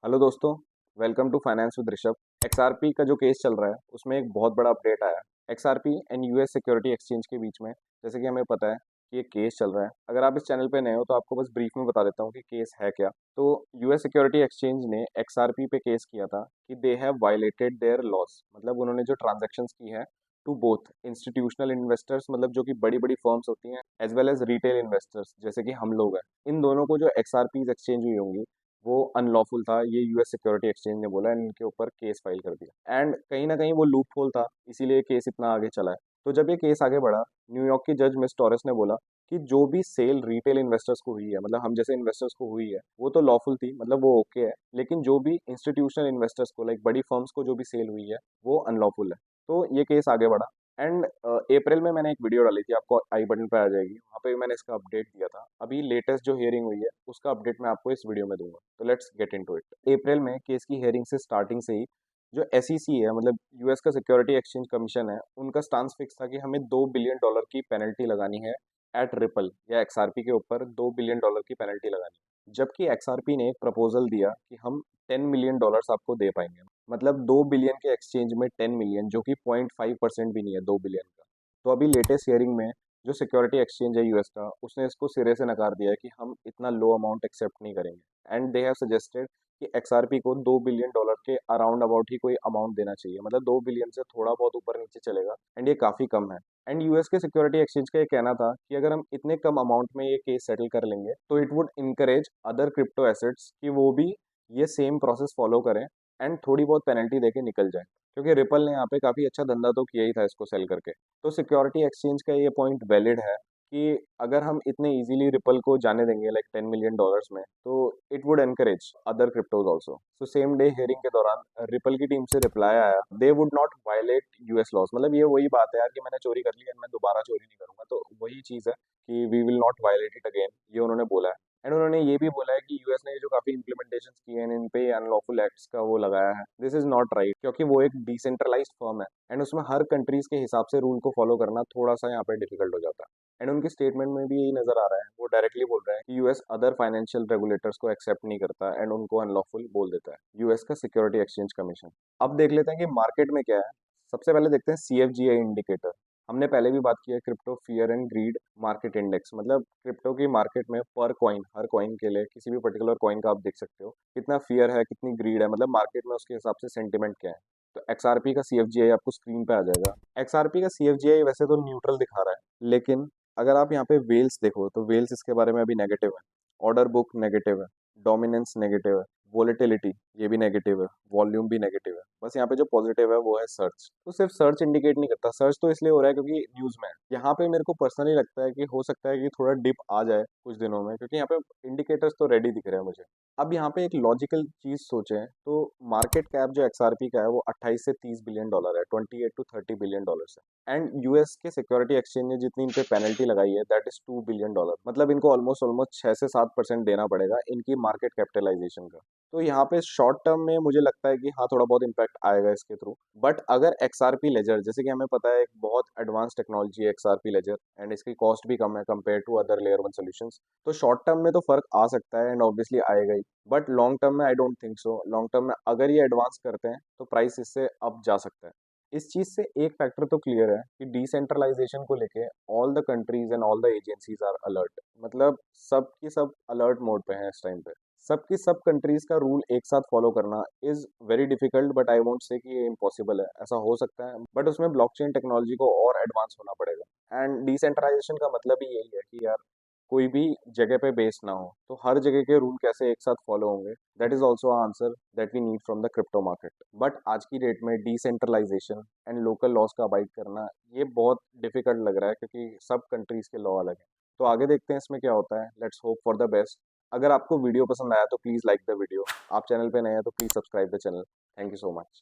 Hello दोस्तों। Welcome to finance with Rishabh. XRP का जो केस चल रहा है उसमें एक बहुत बड़ा अपडेट आया। XRP and US security exchange के बीच में, जैसे कि हमें पता है कि ये केस चल रहा है। अगर आप इस चैनल पे नए हो तो आपको बस ब्रीफ में बता देता हूँ कि केस है क्या। तो यूएस सिक्योरिटी एक्सचेंज ने एक्सआरपी पे केस किया था कि they have violated there loss, मतलब उन्होंने जो ट्रांजेक्शन्स की है टू बोथ इंस्टीट्यूशनल इन्वेस्टर्स, मतलब जो कि बड़ी बड़ी फर्म्स होती हैं, as well as retail investors जैसे कि हम लोग हैं। इन दोनों को जो एक्सआरपीज एक्सचेंज हुई होंगी वो अनलॉफुल था, ये यूएस सिक्योरिटी एक्सचेंज ने बोला एंड इनके ऊपर केस फाइल कर दिया। एंड कहीं ना कहीं वो लूप होल था, इसीलिए केस इतना आगे चला है। तो जब ये केस आगे बढ़ा, न्यूयॉर्क की जज मिस टॉरस ने बोला कि जो भी सेल रिटेल इन्वेस्टर्स को हुई है, मतलब हम जैसे इन्वेस्टर्स को हुई है, वो तो लॉफुल थी, मतलब वो ओके है, लेकिन जो भी इंस्टीट्यूशनल इन्वेस्टर्स को, लाइक बड़ी फर्म्स को जो भी सेल हुई है, वो अनलॉफुल है। तो ये केस आगे बढ़ा। एंड अप्रैल में मैंने एक वीडियो डाली थी, आपको आई बटन पे आ जाएगी, वहाँ पे भी मैंने इसका अपडेट दिया था। अभी लेटेस्ट जो हियरिंग हुई है उसका अपडेट मैं आपको इस वीडियो में दूंगा। तो लेट्स गेट इनटू इट। अप्रैल में केस की हियरिंग से स्टार्टिंग से ही जो एसईसी है, मतलब यूएस का सिक्योरिटी एक्सचेंज कमीशन है, उनका स्टांस फिक्स था कि हमें $2 बिलियन की पेनल्टी लगानी है एट रिपल या एक्सआरपी के ऊपर। $2 बिलियन की पेनल्टी लगानी है, जबकि एक्सआरपी ने एक प्रपोजल दिया कि हम $10 मिलियन आपको दे पाएंगे। मतलब 2 बिलियन के एक्सचेंज में 10 मिलियन, जो कि 0.5% भी नहीं है 2 बिलियन का। तो अभी लेटेस्ट हियरिंग में जो सिक्योरिटी एक्सचेंज है यूएस का, उसने इसको सिरे से नकार दिया है कि हम इतना लो अमाउंट एक्सेप्ट नहीं करेंगे। एंड दे हैव सजेस्टेड कि एक्सआरपी को $2 बिलियन के अराउंड अबाउट ही कोई अमाउंट देना चाहिए, मतलब 2 बिलियन से थोड़ा बहुत ऊपर नीचे चलेगा, एंड ये काफ़ी कम है। एंड यूएस के सिक्योरिटी एक्सचेंज का ये कहना था कि अगर हम इतने कम अमाउंट में ये केस सेटल कर लेंगे तो it would encourage other crypto assets कि वो भी ये सेम प्रोसेस फॉलो करें एंड थोड़ी बहुत पेनल्टी देके निकल जाए, क्योंकि रिपल ने यहाँ पे काफ़ी अच्छा धंधा तो किया ही था इसको सेल करके। तो सिक्योरिटी एक्सचेंज का ये पॉइंट वैलिड है कि अगर हम इतने इजीली रिपल को जाने देंगे लाइक $10 मिलियन में, तो it would encourage other cryptos also. तो सेम डे हियरिंग के दौरान रिपल की टीम से रिप्लाई आया, they would not violate US laws. मतलब ये वही बात है यार कि मैंने चोरी कर ली है, मैं दोबारा चोरी नहीं करूंगा, तो वही चीज़ है कि we will not violate it again, ये उन्होंने बोला है। एंड उन्होंने ये भी बोला है कि यूएस ने जो काफी इम्प्लीमेंटेशन किए हैं इन पे अनलॉफुल एक्ट्स का वो लगाया है। दिस इज नॉट राइट, क्योंकि वो एक डिसेंट्रलाइज्ड फर्म है एंड उसमें हर कंट्रीज के हिसाब से रूल को फॉलो करना थोड़ा सा यहाँ पे डिफिकल्ट हो जाता है। एंड उनकी स्टेटमेंट में भी यही नजर आ रहा है, वो डायरेक्टली बोल रहे हैं कि यूएस अदर फाइनेंशियल रेगुलेटर्स को एक्सेप्ट नहीं करता एंड उनको अनलॉफुल बोल देता है, यूएस का सिक्योरिटी एक्सचेंज कमीशन। अब देख लेते हैं कि मार्केट में क्या है। सबसे पहले देखते हैं सीएफजीआई इंडिकेटर। हमने पहले भी बात की है crypto fear and greed market index, मतलब क्रिप्टो की मार्केट में पर कॉइन, हर कॉइन के लिए किसी भी पर्टिकुलर कॉइन का आप देख सकते हो कितना फियर है, कितनी ग्रीड है, मतलब मार्केट में उसके हिसाब से सेंटिमेंट क्या है। तो एक्सआरपी का सीएफजीआई आपको स्क्रीन पे आ जाएगा। एक्सआरपी का सीएफजीआई वैसे तो न्यूट्रल दिखा रहा है, लेकिन अगर आप यहाँ पे वेल्स देखो तो वेल्स इसके बारे में अभी नेगेटिव है, ऑर्डर बुक नेगेटिव है, डोमिनेंस नेगेटिव है, वोलेटिलिटी ये भी नेगेटिव है, वॉल्यूम भी नेगेटिव है। बस यहाँ पे जो पॉजिटिव है वो है सर्च। तो सिर्फ सर्च इंडिकेट नहीं करता, सर्च तो इसलिए हो रहा है क्योंकि न्यूज में है। यहाँ पे मेरे को पर्सनली लगता है कि हो सकता है कि थोड़ा डिप आ जाए कुछ दिनों में, क्योंकि यहाँ पे इंडिकेटर्स तो रेडी दिख रहे हैं मुझे। अब यहाँ पे एक लॉजिकल चीज सोचें तो मार्केट कैप जो एक्सआरपी का है वो 28 से $30 बिलियन है, 28 to 30 बिलियन है। एंड यूएस के सिक्योरिटी एक्सचेंज ने जितनी इन पे पेनल्टी लगाई है दैट इज $2 बिलियन, मतलब इनको ऑलमोस्ट ऑलमोस्ट 6 से 7% देना पड़ेगा इनकी मार्केट कैपिटलाइजेशन का। तो यहाँ पे शॉर्ट टर्म में मुझे लगता है कि हाँ थोड़ा बहुत इम्पैक्ट आएगा इसके थ्रू। बट अगर एक्सआरपी लेजर, जैसे कि हमें पता है एक बहुत एडवांस टेक्नोलॉजी है एक्सआरपी लेजर एंड इसकी कॉस्ट भी कम है compare to other layer one solutions, तो शॉर्ट टर्म में तो फर्क आ सकता है एंड ऑब्वियसली आएगा ही। बट लॉन्ग टर्म में I don't think so. Long term में अगर ये एडवांस करते हैं तो प्राइस इससे अप जा सकता है। इस चीज से एक फैक्टर तो क्लियर है कि डिसेंट्रलाइजेशन को लेके all the countries and all the agencies are alert, मतलब सब की सब अलर्ट मोड पे हैं इस टाइम पे। सबकी सब कंट्रीज का रूल एक साथ फॉलो करना is very difficult, but I won't say कि ये इम्पॉसिबल है, ऐसा हो सकता है बट उसमें ब्लॉकचेन टेक्नोलॉजी को और एडवांस होना पड़ेगा। एंड डिसेंट्रलाइजेशन का मतलब ही यही है कि यार कोई भी जगह पे बेस ना हो, तो हर जगह के रूल कैसे एक साथ फॉलो होंगे, that is also answer that we need from the crypto market. But आज की डेट में डिसेंट्रलाइजेशन एंड लोकल लॉस का अबाइड करना ये बहुत डिफिकल्ट लग रहा है, क्योंकि सब कंट्रीज के लॉ अलग है। तो आगे देखते हैं इसमें क्या होता है, let's hope for the best. अगर आपको वीडियो पसंद आया तो प्लीज़ लाइक द वीडियो, आप चैनल पे नए हैं तो please subscribe the channel. Thank you so much.